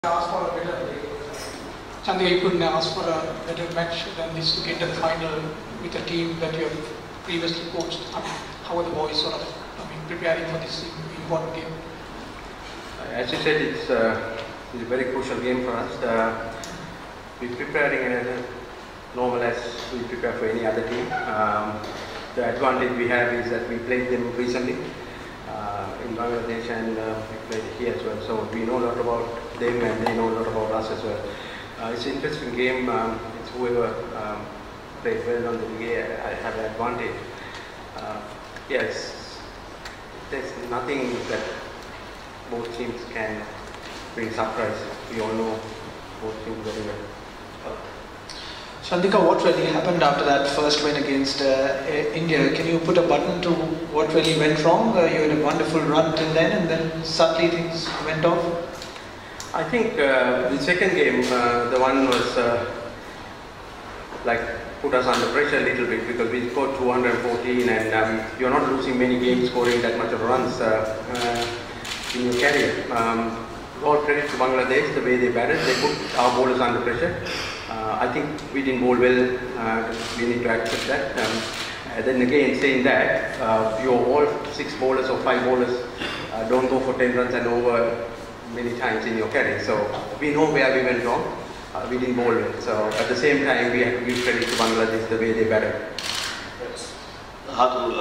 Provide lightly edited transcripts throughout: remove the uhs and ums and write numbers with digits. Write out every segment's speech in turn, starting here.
Ask for a better Chandika, you couldn't ask for a better match than this to get the final with a team that you have previously coached. I mean, how are the boys sort of preparing for this important game? As you said, it's a very crucial game for us. We're preparing as normal as we prepare for any other team. The advantage we have is that we played them recently in Bangladesh and we played here as well. So we know a lot about them and they know a lot about us as well. It's an interesting game. It's whoever played well on the day have an advantage. Yes, there's nothing that both teams can bring surprise. We all know both teams very well. Chandika, what really happened after that first win against India? Can you put a button to what really went wrong? You had a wonderful run till then and then suddenly things went off? I think the second game, the one was put us under pressure a little bit because we scored 214 and you're not losing many games scoring that much of runs in your career. All credit to Bangladesh, the way they batted, they put our bowlers under pressure. I think we didn't bowl well, we need to accept that. Then again, saying that, your all 6 bowlers or 5 bowlers don't go for 10 runs and over many times in your career. So we know where we went wrong. We didn't bowl well. So at the same time, we have to give credit to Bangladesh the way they batted. Yes. Hathu,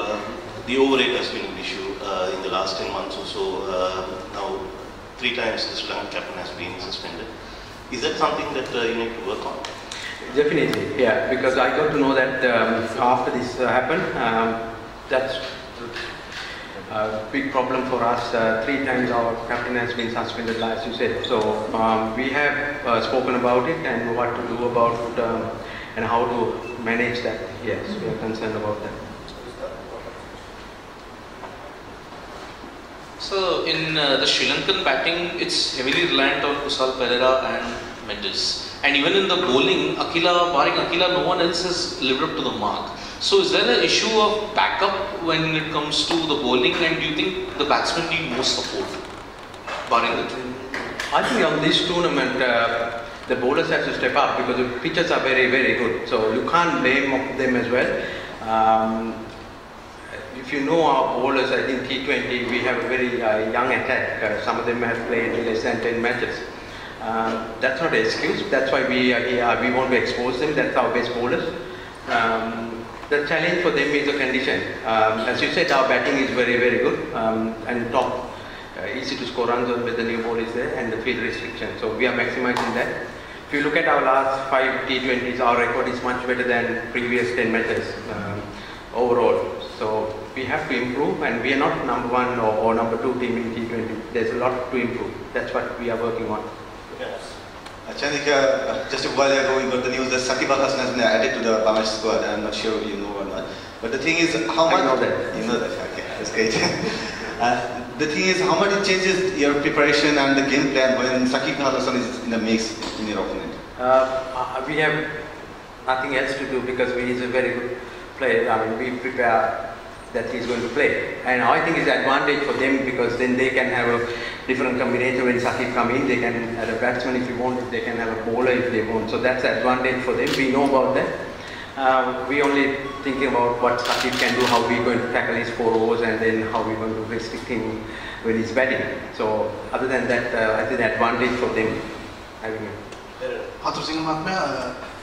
the over rate has been an issue in the last 10 months or so. Now, 3 times the Sri Lankan captain has been suspended. Is that something that you need to work on? Definitely, yeah, because I got to know that after this happened, that's a big problem for us. 3 times our captain has been suspended, as you said. So we have spoken about it and what to do about and how to manage that. Yes, we are concerned about that. So in the Sri Lankan batting, it's heavily reliant on Kusal Perera and Mendes. And even in the bowling, barring Akila, no one else has lived up to the mark. So is there an issue of backup when it comes to the bowling, and do you think the batsmen need more support, barring the two? I think on this tournament, the bowlers have to step up because the pitches are very, very good. So you can't blame them as well. If you know our bowlers, I think T20, we have a very young attack. Some of them have played less than 10 matches. That's not an excuse. That's why we want to expose them. That's our best bowlers. The challenge for them is the condition. As you said, our batting is very, very good and top. Easy to score runs on with the new ball is there and the field restriction. So we are maximizing that. If you look at our last 5 T20s, our record is much better than previous 10 matches overall. So we have to improve, and we are not number 1 or number 2 team in T20. There's a lot to improve. That's what we are working on. Yes. Chandika, just a while ago we got the news that Shakib Al Hasan has been added to the Bangladesh squad. I'm not sure you know or not. But the thing is, how much... I know that. You know that, okay, that's great. The thing is, how much it changes your preparation and the game plan when Shakib Al Hasan is in the mix in your opponent? We have nothing else to do because he is a very good player. I mean, we prepare that he's going to play. And I think it's an advantage for them because then they can have a different combination when Shakib come in. They can have a batsman if you want, they can have a bowler if they want. So that's an advantage for them. We know about that. We only thinking about what Shakib can do, how we're going to tackle his 4 overs and then how we're going to restrict him when he's batting. So other than that, I think the advantage for them having him. Hathurusinghe Courtney,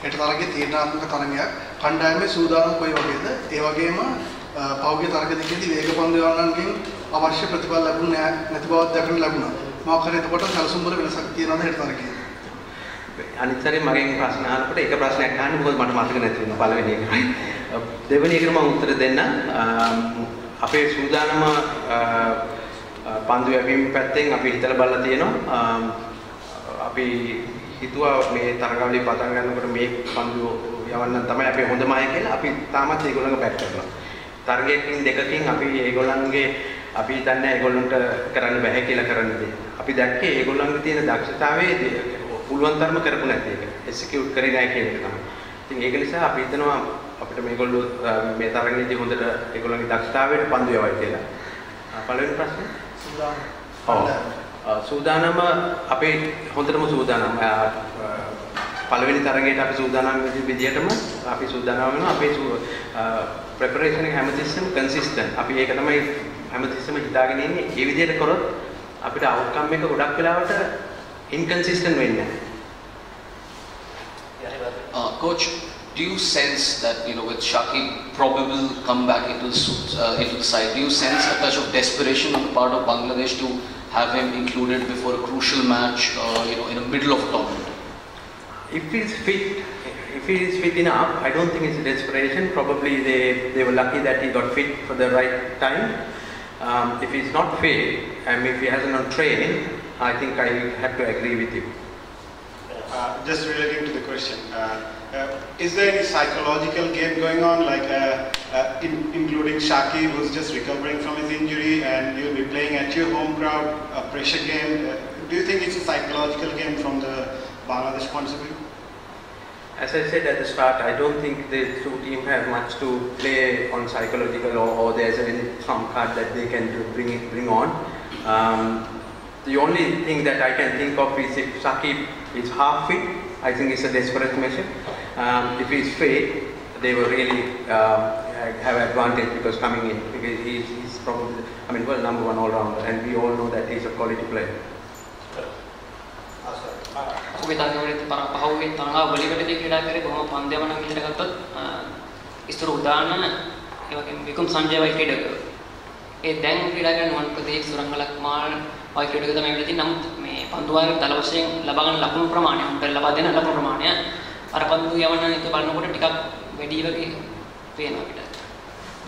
හෙට තරගයේ තීරණාත්මක තරගයක් කණ්ඩායමේ සූදානම් කොයි වගේද? ඒ වගේම පෞද්ගලික තරග දෙකේදී වේග පන්දු යවන්නන්ගෙන් අවශ්‍ය ප්‍රතිඵල ලැබුණේ නැති බවක් දැකගෙන ලැබුණා. මොකක් හරි එතකොට සැලසුම් වල වෙනසක් තියෙනවද හෙට තරගයේ? අනිත් සැරේ මගෙන් ප්‍රශ්න අහනකොට එක ප්‍රශ්නයක් අහන්න මොකද මට මතක නැති වුණා පළවෙනි එකයි. දෙවෙනි එකට මම උත්තර දෙන්න. අපේ සූදානම පන්දු යැවීම පැත්තෙන් අපි හිතලා බලලා තියෙනවා. අපි හිතුවා මේ තරගාවලිය පටන් ගන්නකොට මේ පන්දු යවන්න තමයි අපේ හොඳම අය කියලා අපි තාමත් ඒගොල්ලන්ව බැට් කරනවා. තරගයකින් දෙකකින් අපි ඒගොල්ලන්ගේ අපි හිතන්නේ ඒගොල්ලන්ට කරන්න බැහැ කියලා කරන්නේ. අපි දැක්කේ ඒගොල්ලන්ගේ තියෙන දක්ෂතාවයේ පුළුවන් තරම කරපු නැති එක. එක්සිකියුට් කරේ නැහැ කියන එක තමයි. ඉතින් ඒක නිසා අපි හිතනවා අපිට මේගොල්ලෝ මේ තරගයේදී හොඳට ඒගොල්ලන්ගේ දක්ෂතාවයට පන්දු යවයි කියලා. පළවෙනි ප්‍රශ්නේ සූදානම්. ඔව්. සූදානම අපේ හොඳටම සූදානම්. පළවෙනි තරගයට අපි සූදානම් විදියටම අපි සූදානම් වෙනවා. අපේ preparation එක හැමතිස්සෙම consistent. අපි ඒක තමයි හැමතිස්සෙම හිතාගෙන ඉන්නේ. මේ විදියට කරොත් අපිට outcome එක ගොඩක් වෙලාවට inconsistent වෙන්නේ නැහැ. Coach, do you sense that, with Shakib probably will come back into the side, do you sense a touch of desperation on the part of Bangladesh to have him included before a crucial match, in the middle of a tournament? If he's fit enough, I don't think it's a desperation. Probably they were lucky that he got fit for the right time. If he's not fit, and if he hasn't on training, I think I have to agree with you. Just relating to the question, is there any psychological game going on, like including Shakib, who's just recovering from his injury, and you'll be playing at your home crowd, a pressure game? Do you think it's a psychological game from the Bangladesh point of view? As I said at the start, I don't think the two teams have much to play on psychological, or there's any trump card that they can bring on. The only thing that I can think of is if Shakib is half fit, I think it's a desperate measure. If he's fit, they will really have advantage because coming in, because he's probably, world number one all-rounder, and we all know that he's a quality player. ඔබේ තරගවලදී පහුවෙන් තරඟා වලිකටදී ක්‍රීඩා කරේ බොහොම පන්දයම නම් විදිහට ගත්තොත් ඉස්තර උදාහරණ ඒ වගේම විකුම් සංජය වයි ක්‍රීඩකයෝ ඒ දැන් ක්‍රීඩා කරන වන් ප්‍රදේශ සුරංගලක් මාල් වයි ක්‍රීඩකයෝ තමයි වෙලදී නමුත් මේ පන්දුවාගේ දල වශයෙන් ලබා ගන්න ලකුණු ප්‍රමාණය උන්ට ලබා දෙන ලකුණු ප්‍රමාණය අර පන්දු යවන එක බලනකොට ටිකක් වැඩි වගේ පේනවා අපිට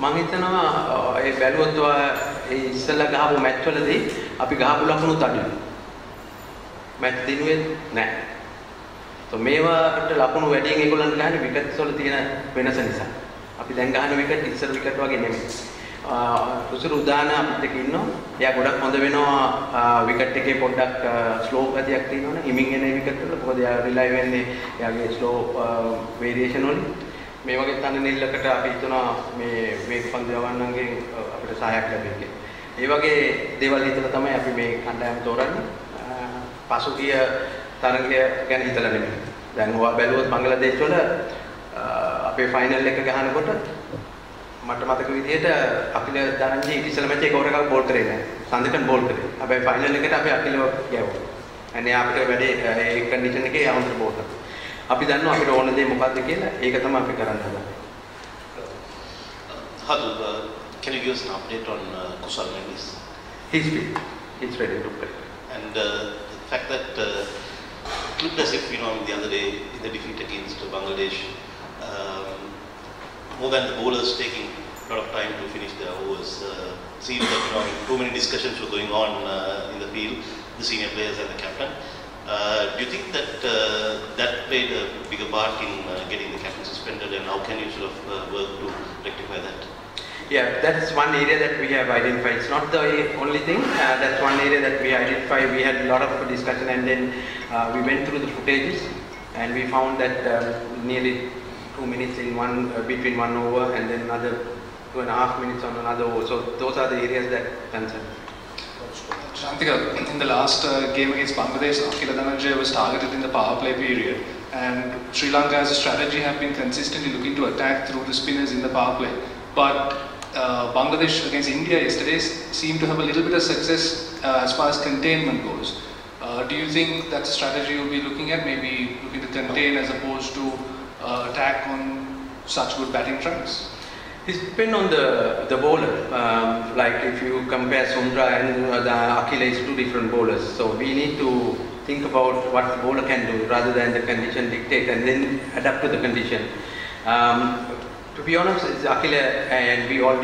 මම හිතනවා ඒ බැලුවොත් ඒ ඉස්සෙල්ලා ගහපු මැච් වලදී අපි ගහපු ලකුණුත් අඩුයි मैच दिनुवे नहीं तो මේවට ලකුණු වැඩියෙන් ඒගොල්ලන් ගහන විකට්ස් වල තියෙන වෙනස නිසා අපි දැන් ගහන විකට් ඉස්සර විකට් වගේ නෙමෙයි උසුරු උදාන අපිට ඉන්නවා එයා ගොඩක් හොඳ වෙනවා විකට් එකේ පොඩ්ඩක් ස්ලෝ ගතියක් තියෙනවනේ හිමින් එන විකට් වල මොකද එයා රිලයි වෙන්නේ එයාගේ ස්ලෝ වේරියේෂන් වලින් මේ වගේ තන නිල්ලකට අපි හිතනවා මේ වේග පන්දු යවන්නන්ගෙන් අපිට සහායක් ලැබෙයි කියලා. ඒ වගේ දේවල් හිතලා තමයි අපි මේ කණ්ඩායම තෝරන්නේ. පසුගිය තරගය ගැන හිතලා නෙමෙයි. දැන් ඔයා බැලුවොත් බංග්ලාදේශ වල අපේ ෆයිනල් එක ගහනකොට මට මතක විදිහට අකිල දරංජි ඉතිසල මැච් එක ඕවර් එකක් බෝල් කරේ නැහැ. සඳකන් බෝල් කරේ. හැබැයි ෆයිනල් එකට අපි අකිලව ගැව්වා. අනේ අපිට වැඩේ ඒ කන්ඩිෂන් එකේ යවන්න බෝල් කරා. අපි දන්නවා අපිට ඕන දේ මොකක්ද කියලා. ඒක තමයි අපි කරන්න හදන්නේ. Hadhu, can you give us an update on Kusal Mendes? He's fit. He's ready to play. And the fact that it looked as if, the other day in the defeat against Bangladesh, more than the bowlers taking a lot of time to finish their overs, seems that too many discussions were going on in the field, the senior players and the captain. Do you think that that played a bigger part in getting the captain suspended, and how can you sort of work to rectify that? Yeah, that's one area that we have identified. It's not the only thing. That's one area that we identified. We had a lot of discussion, and then we went through the footages, and we found that nearly 2 minutes in between one over, and then another 2.5 minutes on another over. So those are the areas that concern. Chandika, in the last game against Bangladesh, Akila Dhananjay was targeted in the power play period, and Sri Lanka as a strategy have been consistently looking to attack through the spinners in the power play. But Bangladesh against India yesterday seemed to have a little bit of success as far as containment goes. Do you think that's a strategy you'll be looking at, maybe looking to contain as opposed to attack on such good batting tracks? It depends on the bowler. Like if you compare Sundra and Akila is two different bowlers. So we need to think about what the bowler can do rather than the condition dictate and then adapt to the condition. To be honest, Akila, and we all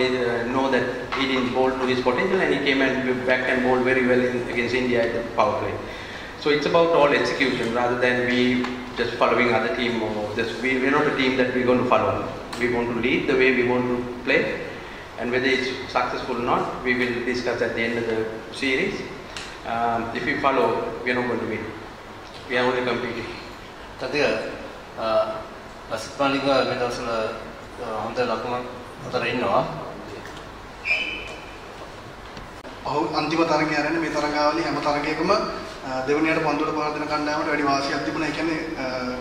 know that he didn't bowl to his potential, and he came and back and bowled very well against India at the power play. So it's about all execution rather than we just following other team or just we're not a team that we're going to follow. We want to lead the way we want to play, and whether it's successful or not, we will discuss at the end of the series. If we follow, we are not going to win. We are only competing. Chandika, Pasipaliga Medasula. අන්තිම තරගය ආරෙන්න මේ තරගාවලිය හැම තරගයකම දෙවනියට පන්දුවට පහර දෙන කණ්ඩායමට වැඩි වාසියක් තිබුණා. ඒ කියන්නේ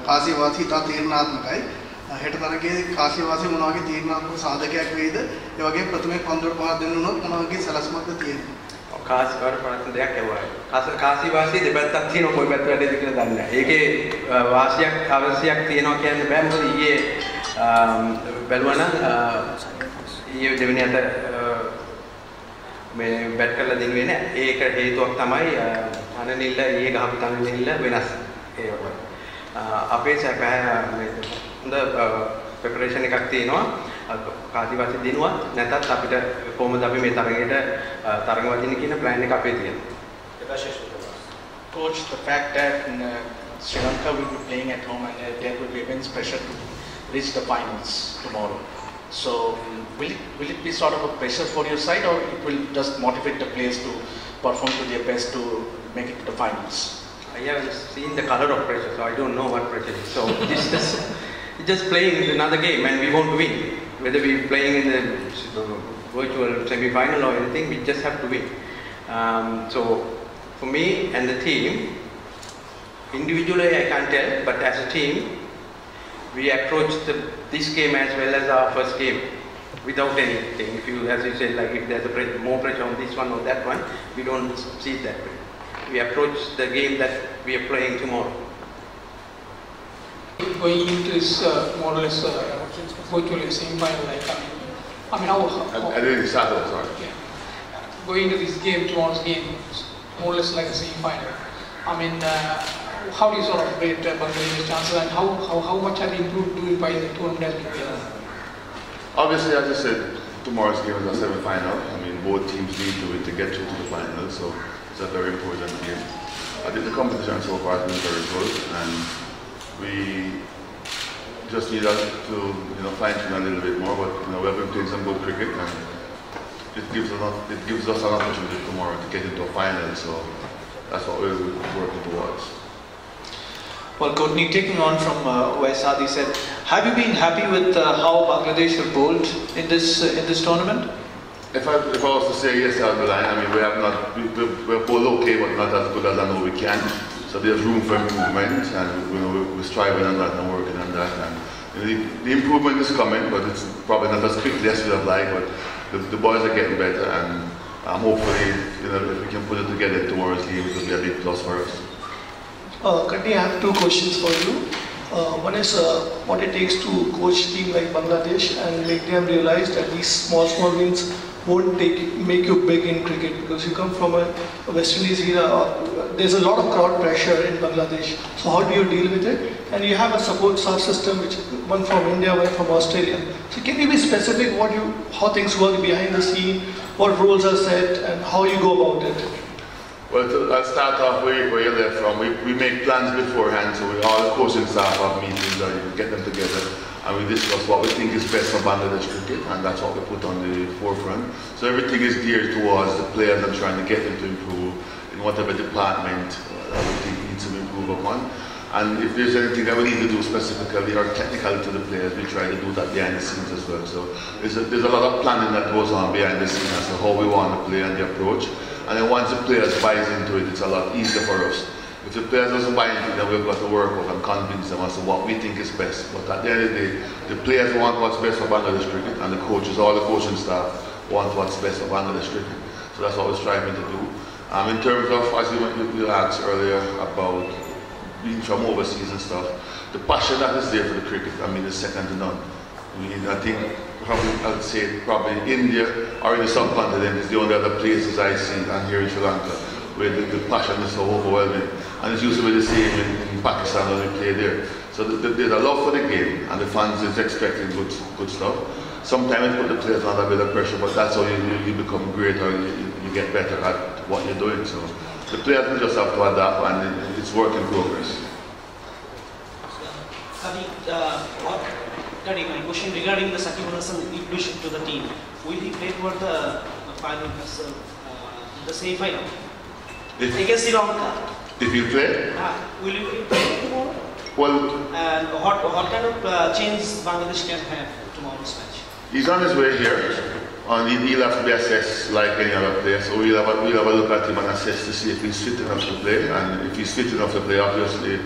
කාසිය වාසිය ඉතා තීරණාත්මකයි. හෙට තරගයේ කාසිය වාසිය මොන වගේ තීරණාත්මක සාධකයක් වෙයිද? ඒ වගේම ප්‍රථමයෙන් පන්දුවට පහර දෙන්න උනොත් මොන වගේ සැලැස්මක්ද තියෙන්නේ? කාසි වල ප්‍රශ්න දෙයක් ඇහුවා. කාසි වාසිය දෙපැත්තක් තියෙනවා කොයි පැත්ත වැඩේද කියලා දන්නේ නැහැ. ඒකේ වාසියක් අවශ්‍යයක් තියෙනවා කියන්න බෑ. මොකද ඊයේ බැලුවා නම් ඊයේ දෙවෙනියට මේ බැට් කරලා දිනුවේ නැහැ. ඒක හේතුවක් තමයි අනනිල්ල ඊයේ ගහපු තනනිල්ල වෙනස්. ඒක අපේ සැපෑ මේ හොඳ ප්‍රෙපරේෂන් එකක් තියෙනවා. කාසිවාසි දිනුවා නැත්නම් අපිට කොහොමද අපි මේ තරගයට තරග වදින්න කියන ප්ලෑන් එක අපේ තියෙනවා. Coach, the fact that Sri Lanka will be playing at home and there will be immense pressure to reach the finals tomorrow. So will it be sort of a pressure for your side, or it will just motivate the players to perform to their best to make it to the finals? I haven't seen the color of pressure, so I don't know what pressure is. So it's just playing another game and we want to win. Whether we're playing in the virtual semi-final or anything, we just have to win. So for me and the team, individually I can't tell, but as a team, we approached this game as well as our first game without anything. If you, as you said, like if there's more pressure on this one or that one, we don't see it that way. We approach the game that we are playing tomorrow. Going into this more or less virtual semi-final, like I mean how I didn't start off, sorry. Yeah. Going into this game, tomorrow's game, more or less like a semi-final. I mean, how do you sort of rate Bangladesh's chances, and how much have you improved doing by the tournament has been played? Obviously, as I said, tomorrow's game is a semi-final. I mean, both teams need to win to get through to the final, so it's a very important game. I think the competition so far has been very good, and we just need to fine-tune a little bit more. But we have been playing some good cricket, and it gives us an opportunity tomorrow to get into a final. So that's what we're working towards. Well, Courtney, taking on from where Sadi said, have you been happy with how Bangladesh have bowled in this tournament? If I was to say yes, I would be lying. I mean, we're bowled okay, but not as good as I know we can. So there's room for improvement, and we're striving on that and working on that. And the improvement is coming, but it's probably not as quickly as we would like. But the boys are getting better, and hopefully, if we can put it together tomorrow's game, it will be a big plus for us. Courtney, I have two questions for you. One is what it takes to coach a team like Bangladesh and make them realize that these small wins won't make you big in cricket, because you come from a West Indies era. There's a lot of crowd pressure in Bangladesh. So how do you deal with it? And you have a support staff system, which one from India, one from Australia. So can you be specific how things work behind the scene, what rules are set, and how you go about it? Well, I'll start off where you left from. We make plans beforehand, so all the coaching staff have meetings and we get them together and we discuss what we think is best for Bangladesh cricket, and that's what we put on the forefront. So everything is geared towards the players and trying to get them to improve in whatever department that we think needs to improve upon. And if there's anything that we need to do specifically or technically to the players, we try to do that behind the scenes as well. So there's a lot of planning that goes on behind the scenes as to how we want to play and the approach. And then once the players buys into it, it's a lot easier for us. If the players doesn't buy into it, then we've got to work out and convince them as to what we think is best. But at the end of the day, the players want what's best for Bangladesh cricket, and the coaches, all the coaching staff, want what's best for Bangladesh cricket. So that's what we're striving to do. In terms of, as you asked earlier about being from overseas and stuff, the passion that is there for the cricket, I mean, is second to none. I mean, I think I'd say probably India or in the subcontinent is the only other places I see, and here in Sri Lanka, where the passion is so overwhelming. And it's usually the same in Pakistan when we play there. So there's a love for the game, and the fans is expecting good stuff. Sometimes it put the players under a bit of pressure, but that's how you become great, or you get better at what you're doing. So the players will just have to adapt, and it's work in progress. My question regarding the Shakib Hasan inclusion to the team. Will he play for the final, the semi-final against Sri Lanka? If you play? Will you play tomorrow? Well, and what kind of change Bangladesh can have tomorrow's match? He's on his way here. And he'll have to be assessed like any other player. So we'll have a look at him and assess to see if he's fit enough to play. And if he's fit enough to play, obviously,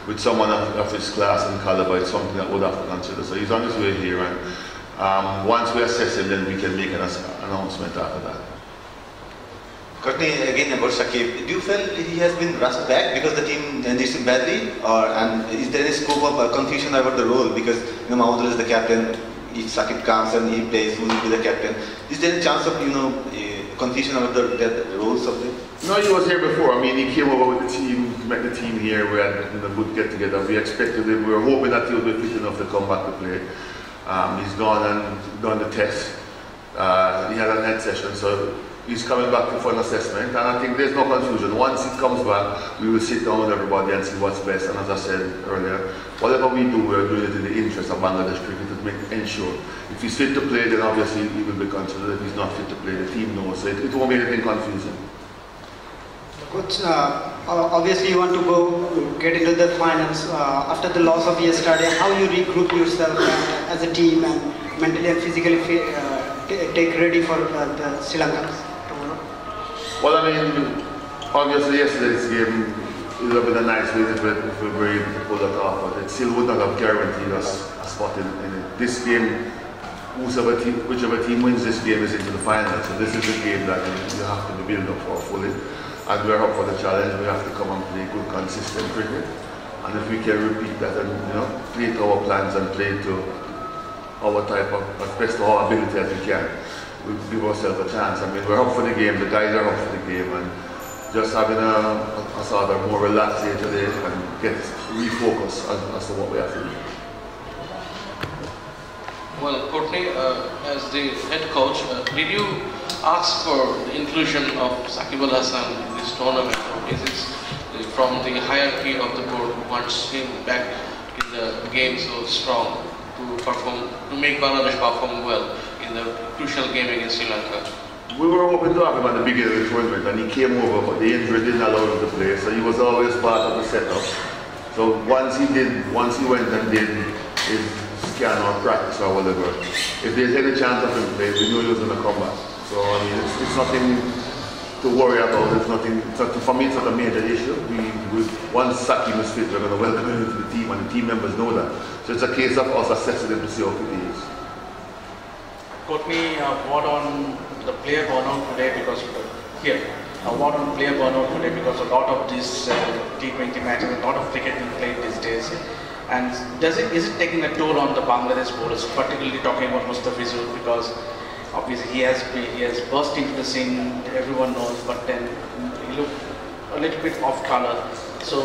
with someone of his class and caliber, it's something that we'll have to consider. So he's on his way here, and once we assess him, then we can make an announcement after that. Courtney, again about Shakib, do you feel he has been rushed back because the team needs him badly, and is there any scope of confusion about the role? Because Mahmoud is the captain, if Shakib comes and he plays, who will be the captain? Is there any chance of confusion about the roles of them? No, he was here before. I mean, he came over with the team, met the team here. We had a good get together. We expected him. We were hoping that he would be fit enough to come back to play. He's gone and done the test. He had a net session, so he's coming back for an assessment. And I think there's no confusion. Once he comes back, we will sit down with everybody and see what's best. And as I said earlier, whatever we do, we're doing it in the interest of Bangladesh cricket to ensure. If he's fit to play, then obviously he will be considered. If he's not fit to play, the team knows. So it won't be anything confusing. Coach, obviously you want to get into the finals after the loss of yesterday. How you regroup yourself as a team and mentally and physically take ready for the Sri Lankans tomorrow? Well, I mean, obviously yesterday's game would have been a nice win if we were able to pull that off, but it still would not have guaranteed us a spot in it. This game, whichever team wins this game is into the final. So this is the game that you have to be built up for fully. And we're up for the challenge. We have to come and play good, consistent cricket. And if we can repeat that and play to our plans and play to our type of, as best to our ability as we can, we'll give ourselves a chance. I mean, we're up for the game. The guys are up for the game, and just having a sort of more relaxed day today and get refocused as to what we have to do. Well, Courtney, as the head coach, did you ask for the inclusion of Shakib Al Hasan in this tournament? Or is it from the hierarchy of the board who wants him back in the game so strong to make Bangladesh perform well in the crucial game against Sri Lanka? We were hoping to have him at the beginning of the tournament, and he came over, but the injury didn't allow him to play, so he was always part of the setup. So once he went and did his scan or practice or whatever, if there's any chance of him playing, we knew he was going to come back. So I mean, it's nothing to worry about. For me, it's not a major issue. Once Shakib is fit, we're going to welcome him into the team, and the team members know that. So it's a case of us assessing him to see how fit he is. Courtney, what on the player burnout today because what on player burnout today because a lot of these T20 matches, a lot of cricket being played these days, and is it taking a toll on the Bangladesh bowlers, particularly talking about Mustafizur, because obviously he has burst into the scene, everyone knows, but then he looked a little bit off color. So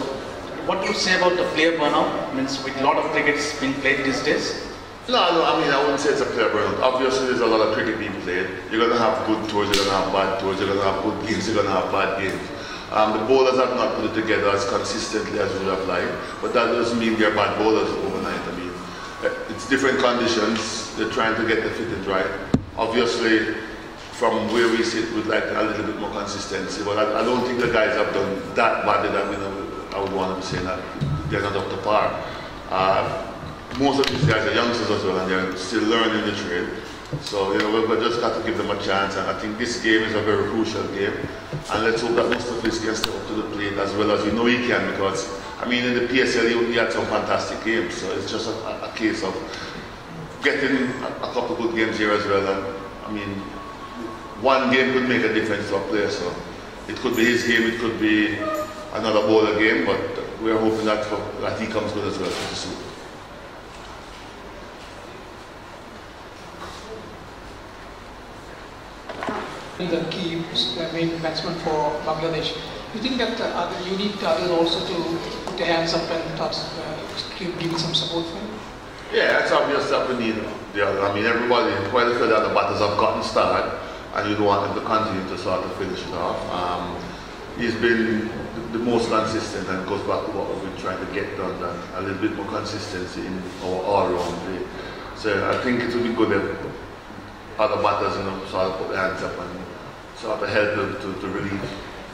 what do you say about the player burnout? Means with a lot of crickets being played these days? No, I mean, I wouldn't say it's a player burnout. Obviously, there's a lot of cricket being played. You're going to have good tours, you're going to have bad tours, you're going to have good games, you're going to have bad games. The bowlers have not put it together as consistently as we would have liked, but that doesn't mean they're bad bowlers overnight. I mean, it's different conditions. They're trying to get the fitting right. Obviously, from where we sit, we'd like a little bit more consistency, but I don't think the guys have done that badly that I would want to be saying that they're not up to par. Most of these guys are youngsters as well, and they're still learning the trade. So, we've just got to give them a chance, and I think this game is a very crucial game. And let's hope that Mustafiz can step up to the plate as well as he can, because, I mean, in the PSL, he had some fantastic games. So it's just a case of getting a couple of good games here as well. And, I mean, one game could make a difference to a player. So it could be his game, it could be another bowler game, but we're hoping that he comes good as well pretty soon. The key main batsman for Bangladesh. You think that you need others also to put their hands up and give some support for him? Yeah, it's obvious that we need the other. I mean, everybody, quite a few other batters have gotten started, and you want them to continue to sort of finish it off. He's been the most consistent, and goes back to what we've been trying to get done, that a little bit more consistency in our all-round play. So I think it would be good if other batters, sort of put their hands up and sort of help him to relieve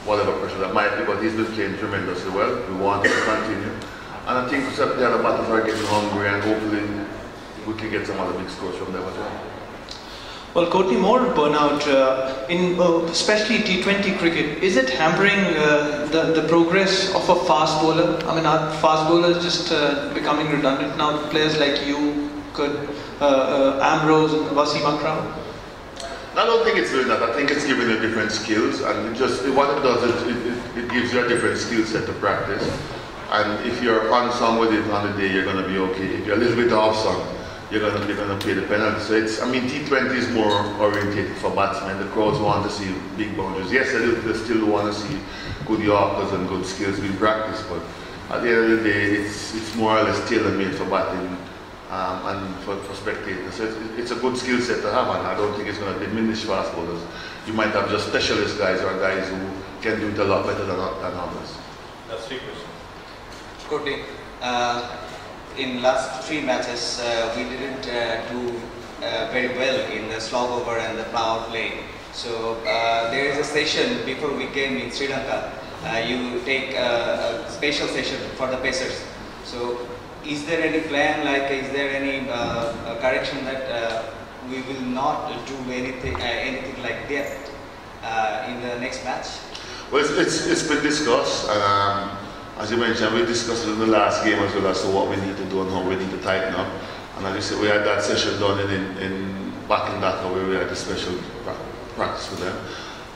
whatever pressure that might be, but he's been playing tremendously well. We want him to continue. And I think the other batters are getting hungry, and hopefully we can get some other big scores from them as well. Well, Courtney, more burnout in especially T20 cricket. Is it hampering the progress of a fast bowler? I mean, are fast bowlers just becoming redundant now? Players like you, Ambrose, and Wasim Akram. I don't think it's doing that. I think it's giving you different skills, and what it does is it gives you a different skill set to practice. And if you're on song with it on the day, you're going to be okay. If you're a little bit off song, you're going to pay the penalty. So T20 is more orientated for batsmen. The crowds want to see big boundaries. Yes, they still want to see good Yorkers and good skills being practiced, but at the end of the day, it's more or less tailor-made for batting and for spectators. So it's a good skill set to have, and I don't think it's going to diminish fast bowlers. You might have just specialist guys or guys who can do it a lot better than others. That's 3 questions. Courtney, in last 3 matches, we didn't do very well in the slog over and the power play. So there is a session before we came in Sri Lanka. You take a special session for the pacers. So is there any plan, is there any correction that we will not do anything like that in the next match? Well, it's been discussed. As you mentioned, we discussed it in the last game as well as to what we need to do and how we need to tighten up. And as you said, we had that session done back in Dhaka where we had a special practice with them.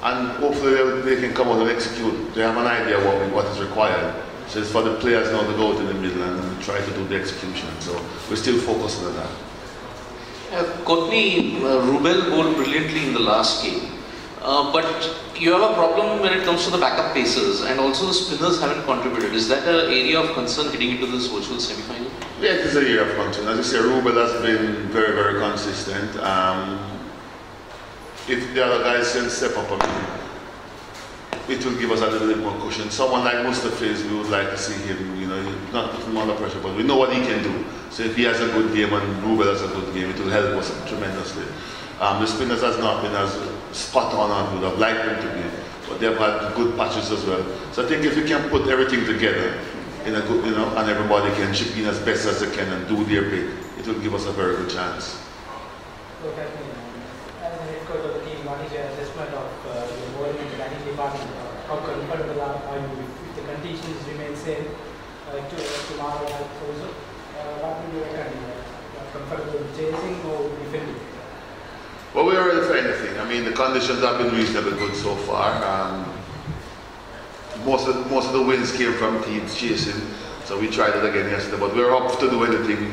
And hopefully they can come out and execute. They have an idea what is required. So it's for the players now to go out in the middle and try to do the execution. So we're still focusing on that. Courtney, Rubel bowled brilliantly in the last game. But you have a problem when it comes to the backup pacers, and also the spinners haven't contributed. Is that an area of concern heading into this virtual semi-final? Yeah, it is an area of concern. As you say, Rubel has been very, very consistent. If the other guys can step up a bit, it will give us a little bit more cushion. Someone like Mustafiz, we would like to see him, not put him under pressure, but we know what he can do. So if he has a good game and Rubel has a good game, it will help us tremendously. The spinners has not been as spot on as we would have liked them to be, but they've had good patches as well. So I think if we can put everything together in a good, and everybody can chip in as best as they can and do their bit, it will give us a very good chance. So, as the head coach of the team, what is your assessment of the bowling and batting department? How comfortable are you if the conditions remain same tomorrow also? What would you reckon? Comfortable chasing or defending? Well, we are ready for anything. I mean, the conditions have been reasonably good so far. Most of the wins came from teams chasing, so we tried it again yesterday. But we're up to do anything,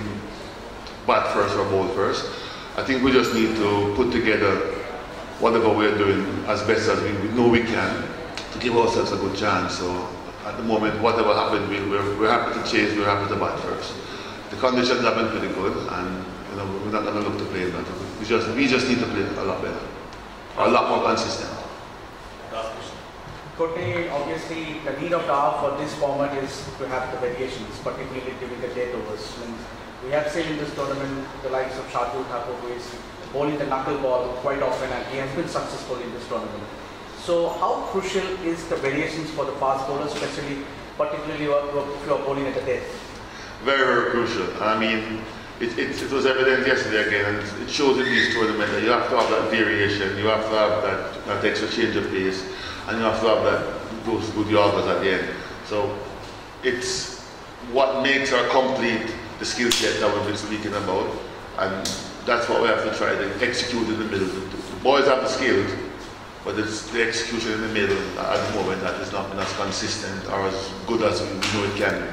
bat first or bowl first. I think we just need to put together whatever we're doing as best as we know we can to give ourselves a good chance. So at the moment, whatever happens, we're happy to chase. We're happy to bat first. The conditions have been pretty good, and we're not going to look to play that. We just need to play a lot better, a lot more consistent. Courtney, obviously the need of the hour for this format is to have the variations, particularly during the death overs. We have seen in this tournament the likes of Chandika Hathurusinghe, who is bowling the knuckleball quite often, and he has been successful in this tournament. So how crucial is the variations for the fast bowlers, particularly if you are bowling at the death? Very, very crucial. I mean, it was evident yesterday again, and it shows in this tournament that you have to have that variation, you have to have that extra change of pace, and you have to have those good Yorkers at the end. So it's what makes or complete the skill set that we've been speaking about, and that's what we have to try to execute in the middle. The boys have the skills, but it's the execution in the middle at the moment that has not been as consistent or as good as we know it can be.